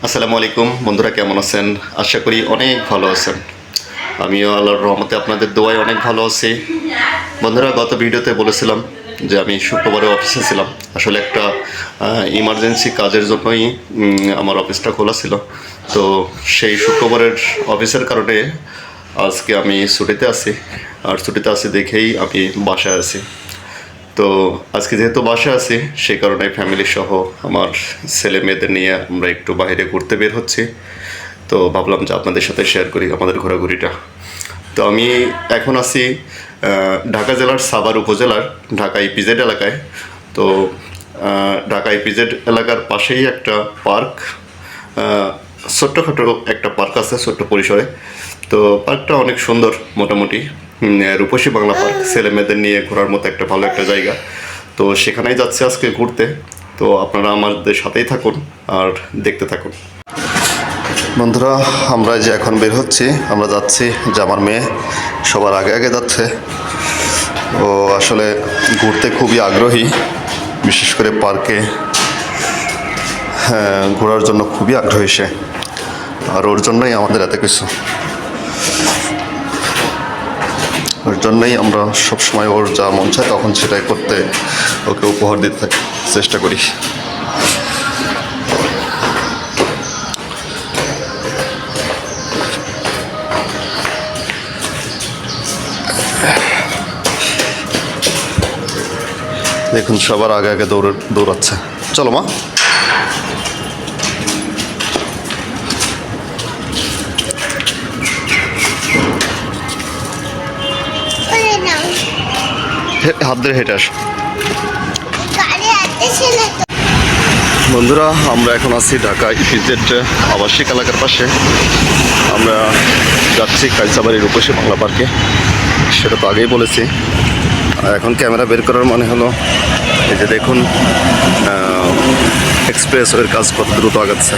আসসালামু আলাইকুম বন্ধুরা, কেমন আছেন? আশা করি অনেক ভালো আছেন। আমিও আল্লাহর রহমতে আপনাদের দোয়ায় অনেক ভালো আছি। বন্ধুরা, গত ভিডিওতে বলেছিলাম যে আমি শুক্রবারে অফিসে ছিলাম। আসলে একটা ইমার্জেন্সি কাজের জন্যই আমার অফিসটা খোলা ছিল। তো সেই শুক্রবারের অফিসের কারণে আজকে আমি ছুটিতে আছি। আর ছুটিতে আছি দেখেই আমি বাসায় আছি। তো আজকে যেহেতু বাসায় আছি, সেই কারণে ফ্যামিলি সহ আমার ছেলে মেয়েদের নিয়ে আমরা একটু বাইরে ঘুরতে বের হচ্ছি। তো ভাবলাম যে আপনাদের সাথে শেয়ার করি আমাদের ঘোরাঘুরিটা। তো আমি এখন আছি ঢাকা জেলার সাভার উপজেলার ঢাকা ইপিজেড এলাকায়। তো ঢাকা ইপিজেড এলাকার পাশেই একটা পার্ক, ছোট্টখাটো একটা পার্ক আছে ছোট্ট পরিসরে। তো পার্কটা অনেক সুন্দর, মোটামুটি রূপসী বাংলা পার্ক, ছেলে মেয়েদের নিয়ে ঘোরার মতো একটা ভালো একটা জায়গা। তো সেখানেই যাচ্ছি আজকে ঘুরতে। তো আপনারা আমাদের সাথেই থাকুন আর দেখতে থাকুন। বন্ধুরা, আমরা যে এখন বের হচ্ছি, আমরা যাচ্ছি যে আমার মেয়ে সবার আগে আগে যাচ্ছে। ও আসলে ঘুরতে খুবই আগ্রহী, বিশেষ করে পার্কে ঘোরার জন্য খুবই আগ্রহী সে। আর ওর জন্যই আমাদের এত কিছু, ওর জন্যই আমরা সবসময় ওর যা মন চায় তখন সেটাই করতে ওকে উপহার দিতে চেষ্টা করি। দেখুন সবার আগে আগে দৌড়াচ্ছে। চলো মা। হাত ধরে হেঁটে আস। বন্ধুরা, আমরা এখন আছি ঢাকা ইপিজেড আবাসিক এলাকার পাশে। আমরা যাচ্ছি কাইসাবাড়ি রূপসী বাংলা পার্কে, সেটা তো আগেই বলেছি। এখন ক্যামেরা বের করার মানে হলো এই যে দেখুন এক্সপ্রেসওয়ের কাজ কত দ্রুত আগাচ্ছে।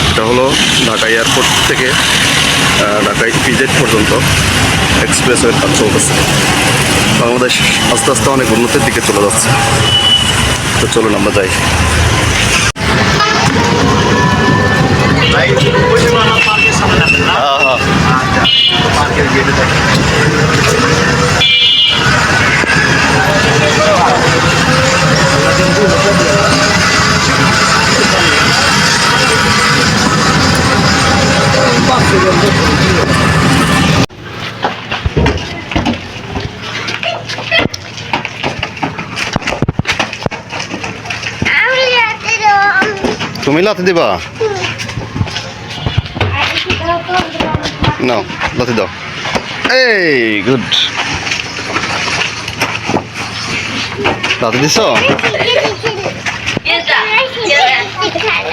এটা হলো ঢাকা এয়ারপোর্ট থেকে ঢাকা ইপিজেড পর্যন্ত এক্সপ্রেসওয়ের কাজ চলতেছে। বাংলাদেশ আস্তে আস্তে অনেক উন্নতির দিকে চলে যাচ্ছে। তো চলুন আমরা যাই। তুমি লাথি দিবা? নাও লাথি দাও। এই গুড, লাথি দিছ?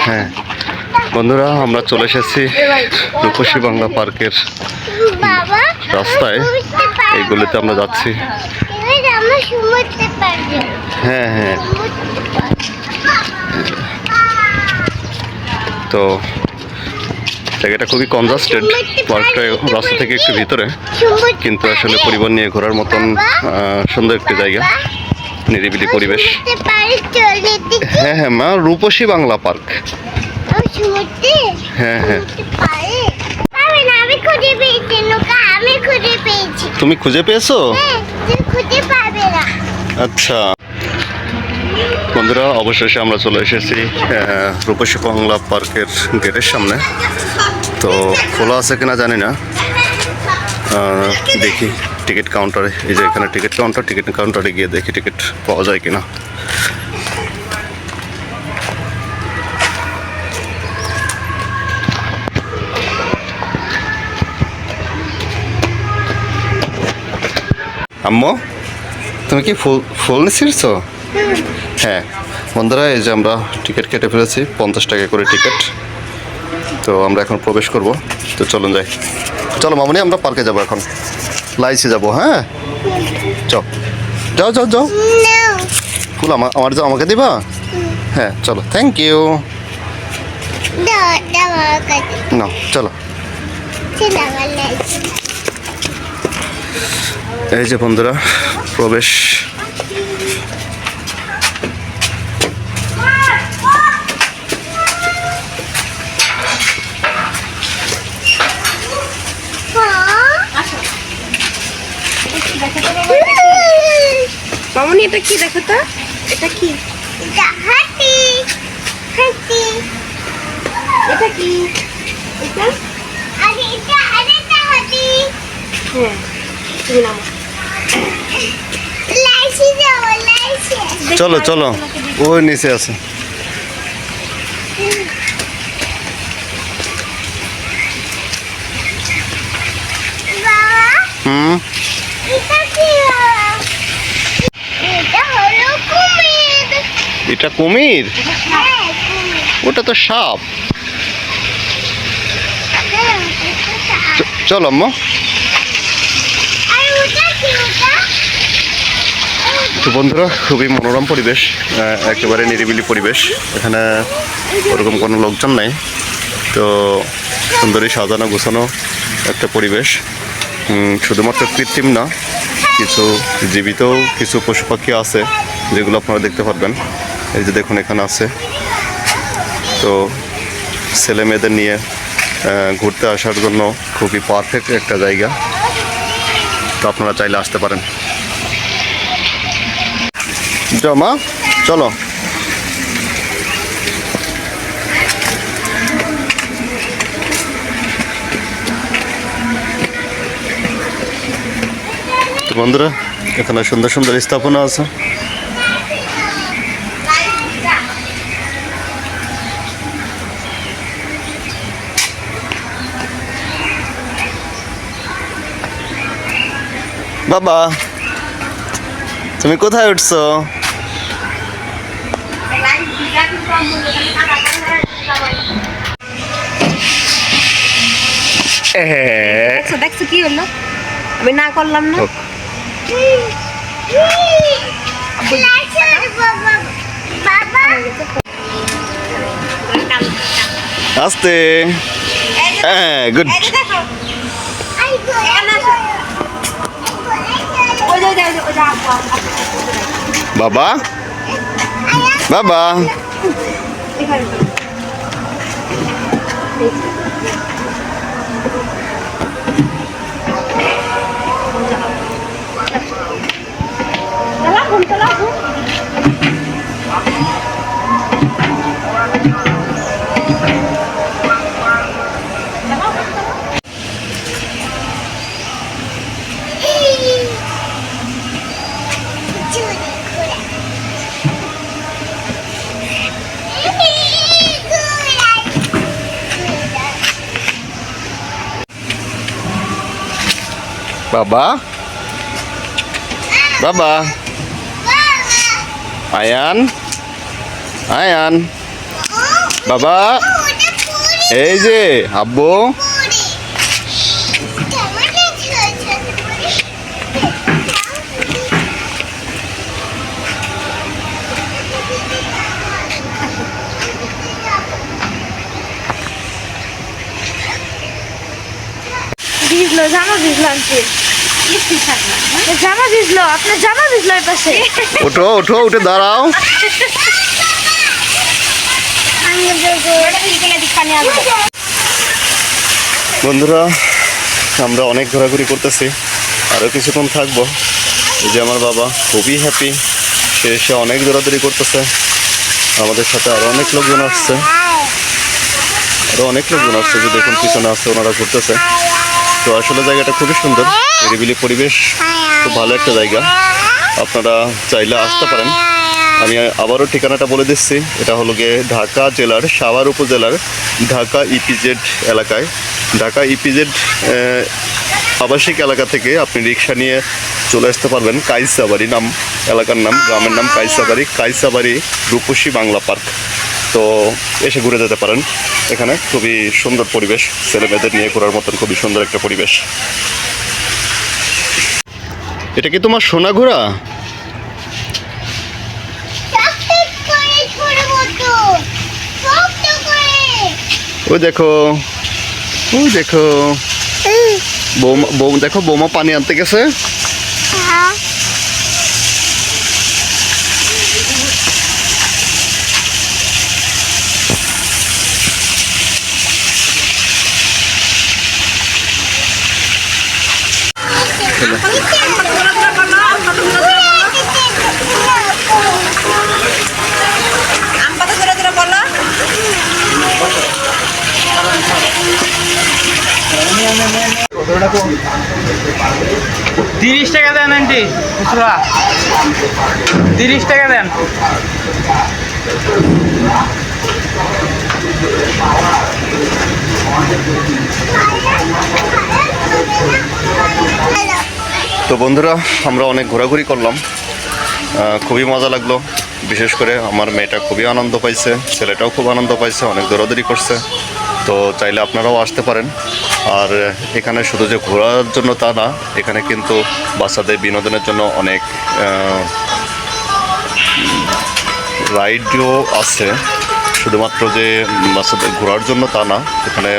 হ্যাঁ বন্ধুরা, আমরা চলে এসেছি রূপসী বাংলা পার্কের রাস্তায়। এইগুলিতে আমরা যাচ্ছি। হ্যাঁ হ্যাঁ, তো জায়গাটা খুবই কনজাস্টেড। পার্কটা রাস্তা থেকে একটু ভিতরে, কিন্তু আসলে পরিবার নিয়ে ঘোরার মতন সুন্দর একটি জায়গা, নিরিবিলি পরিবেশ। হ্যাঁ হ্যাঁ মা, রূপসী বাংলা পার্ক। হ্যাঁ হ্যাঁ, তুমি খুঁজে পেয়েছো? আচ্ছা বন্ধুরা, অবশেষে আমরা চলে এসেছি রূপসী বাংলা পার্কের গেটের সামনে। তো খোলা আছে কিনা জানি না, দেখি টিকিট কাউন্টারে। এই যে এখানে টিকিট কাউন্টারে গিয়ে দেখি টিকিট পাওয়া যায় কিনা। আম্মু, তুমি কি ফুল নিচ্ছো? হ্যাঁ বন্ধুরা, এই যে আমরা টিকিট কেটে ফেলেছি, 50 টাকা করে টিকিট। তো আমরা এখন প্রবেশ করব। তো চলুন যাই। চলো মামনি, আমরা পার্কে যাবো এখন, লাইসে যাবো। হ্যাঁ যাও যাও যাও। ফুল আমাকে দিবা? হ্যাঁ চলো, থ্যাংক ইউ। না চলো। এই যে বন্ধুরা, প্রবেশ। এটা কি দেখো তো, এটা কি? এটা হাতি হাতি এটা কি? এটা আরে এটা আরেকটা হাতি হ্যাঁ, তুমি নামো। লাইসি দাও লাইসি চলো চলো, ওই নিচে আছে। বাবা হুম, এটা কি বাবা? এটা হলো কুমির। এটা কুমির? হ্যাঁ কুমির। ওটা তো সাপ। হ্যাঁ, এটা সাপ। চলো আম্মু। আর ওটা কি ওটা? তো বন্ধুরা, খুবই মনোরম পরিবেশ, একেবারে নিরিবিলি পরিবেশ। এখানে ওরকম কোনো লোকজন নাই, তো সুন্দরী সাজানো গোছানো একটা পরিবেশ। শুধুমাত্র কৃত্রিম না, কিছু জীবিত কিছু পশু পাখি আছে যেগুলো আপনারা দেখতে পারবেন। এই যে দেখুন এখানে আছে। তো ছেলে মেয়েদের নিয়ে ঘুরতে আসার জন্য খুবই পারফেক্ট একটা জায়গা, তো আপনারা চাইলে আসতে পারেন। মা চলো। তো বন্ধুরা, এখানে সুন্দর সুন্দর স্থাপনা আছে। বাবা, তুমি কোথায় উঠছো? দেখছো দেখছো কি হলো, আমি না করলাম না। লাইসি বাবা বাবা আস্তে। হ্যাঁ, গুড। এই যে দেখো, আই গো এখানে আসো। ওই যে ওই যে আপু, বাবা বাবা, এখানে চলো। বাবা বাবা, আয়ান আয়ান, বাবা, এই যে আব্বু। ভিজলো, জামা ভিজলো আনছি, জামা ভিজলো, আপনার জামা ভিজলো এর পাশে। ওঠো ওঠো, উঠে দাঁড়াও। বন্ধুরা, আমরা অনেক ঘোরাঘুরি করতেছি, আরও কিছুক্ষণ থাকবো। এই যে আমার বাবা খুবই হ্যাপি, সে এসে অনেক দৌড়াদৌড়ি করতেছে। আমাদের সাথে আরও অনেক লোকজন আসছে, আরও অনেক লোকজন আসছে, যে দেখুন পিছনে আসছে, ওনারা ঘুরতেছে। তো আসলে জায়গাটা খুবই সুন্দর, নিরিবিলি পরিবেশ, খুব ভালো একটা জায়গা। আপনারা চাইলে আসতে পারেন। আমি আবারও ঠিকানাটা বলে দিচ্ছি, এটা হলো গিয়ে ঢাকা জেলার সাভার উপজেলার ঢাকা ইপিজেড এলাকায়। ঢাকা ইপিজেড আবাসিক এলাকা থেকে আপনি রিক্সা নিয়ে চলে আসতে পারবেন কাইসাবাড়ি নাম, এলাকার নাম, গ্রামের নাম কাইসাবাড়ি। কাইসাবাড়ি রূপসী বাংলা পার্ক। তো এসে ঘুরে যেতে পারেন। এখানে খুবই সুন্দর পরিবেশ, ছেলেমেয়েদের নিয়ে ঘোরার মতন খুবই সুন্দর একটা পরিবেশ। এটা কি তোমার সোনা ঘোড়া? ওই দেখো, ওই দেখো বৌমা, দেখো বৌমা পানি আনতে গেছে। তিরিশ টাকা দেন আন্টি খুচরা 30 টাকা দেন। তো বন্ধুরা, আমরা অনেক ঘোরাঘুরি করলাম, খুবই মজা লাগলো। বিশেষ করে আমার মেয়েটা খুবই আনন্দ পাইছে, ছেলেটাও খুব আনন্দ পাইছে, অনেক দৌড়াদৌড়ি করছে। তো চাইলে আপনারাও আসতে পারেন। আর এখানে শুধু যে ঘোরার জন্য তা না, এখানে কিন্তু বাচ্চাদের বিনোদনের জন্য অনেক রাইডও আছে। শুধুমাত্র যে বাচ্চাদের ঘোরার জন্য তা না, এখানে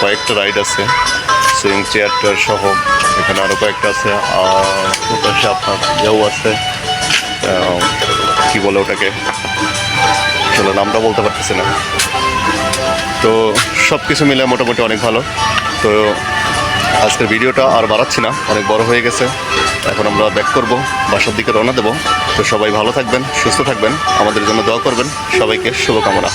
কয়েকটা রাইড আছে, সুইং চেয়ার সহ। এখানে আরও কয়েকটা আছে, আর পাশে আপনার ইয়েও আছে, কী বলে ওটাকে, চলো নামটা বলতে পারতেছি না। তো সব কিছু মিলে মোটামুটি অনেক ভালো। তো আজকের ভিডিওটা আর বাড়াচ্ছি না, অনেক বড় হয়ে গেছে। এখন আমরা ব্যাক করব, বাসার দিকে রওনা দেবো। তো সবাই ভালো থাকবেন, সুস্থ থাকবেন, আমাদের জন্য দোয়া করবেন। সবাইকে শুভকামনা।